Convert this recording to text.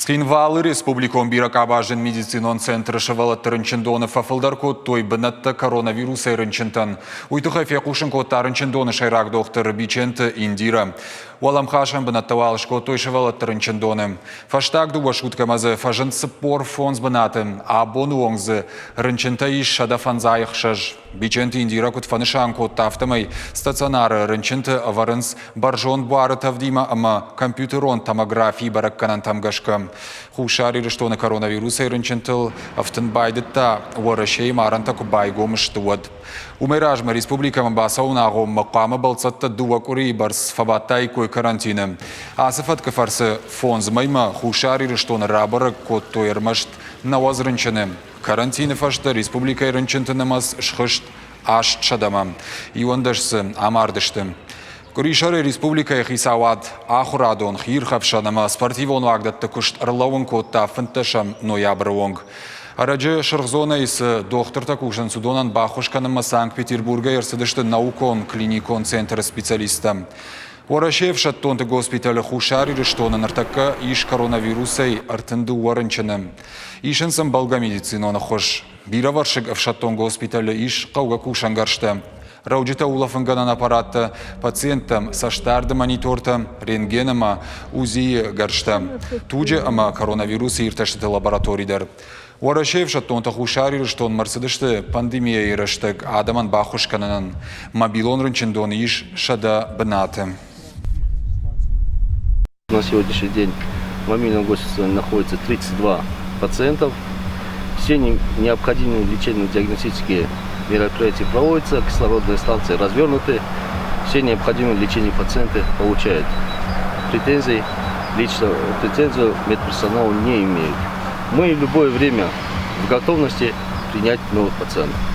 Скинвалы республикон биракабажын медицинон центры шывалаттырын чындоны фафылдар код той бінатты коронавирус айрынчынтан. Уйтыға фекушын кодтарын чындоны шайрак доктор Биченті Индира. Уаламхашан бінатты валыш код той шывалаттырын чындоны. Фаштаг дуба шуткамазы фажын сыппор фонз бінаты, а бону оңзы рынчынта иш шада фанзайық шаж. Биченті Индира код фанышан код тафтамай стационары рынчынты аварынс баржон буары тавдима ама компьютерон томографии баракканан тамгашка. Хушари рештоны коронавируса рынчынтыл автынбайдытта уарашей маранта кубайгомыштуад. Умайражма республика Мамбасаунаго мақамы балцатта дуакури барс фабаттай кой карантины. Асыфат кафарсы фонз майма хушари рештоны рабары код тойырмашт наваз рынчыны. Карантины фашта республика рынчынты намаз шхышт аш чадама. Иондашсы амардышты. Куришары республика Хисават Ахурадон Хирхавшанама спортивон вагдатты кушт ырлауын кодта фынтышам ноябрывонг. Арачы шырғзона есі доктор такушын судонан бахушканама Санкт-Петербурга ерсыдышты наукон клиникон центр специалиста. Орашев шаттонты госпиталі хушари рештоны нартакка иш коронавирусай артынды уарынчыны. Ишінсім балга медициноны хош. Бира варшык в шаттон госпиталі иш қауға кушангаршты. Раудита улафынганан аппаратты пациенттам саштарды мониторта рентгенама УЗИ гаршта. Туджи ама коронавирусы ирташты лабораторидар. Уарашев шаттон тахушари рештон марсыдышты пандемия ирыштык адаман бахушкананан мобилон рынчындон иш шада бінаты. На сегодняшний день в мобильном госпитале находится 32 пациентов. Все необходимые лечебно-диагностические мероприятия проводятся, кислородные станции развернуты. Все необходимые лечения пациенты получают. Претензию медперсоналу не имеют. Мы в любое время в готовности принять новых пациентов.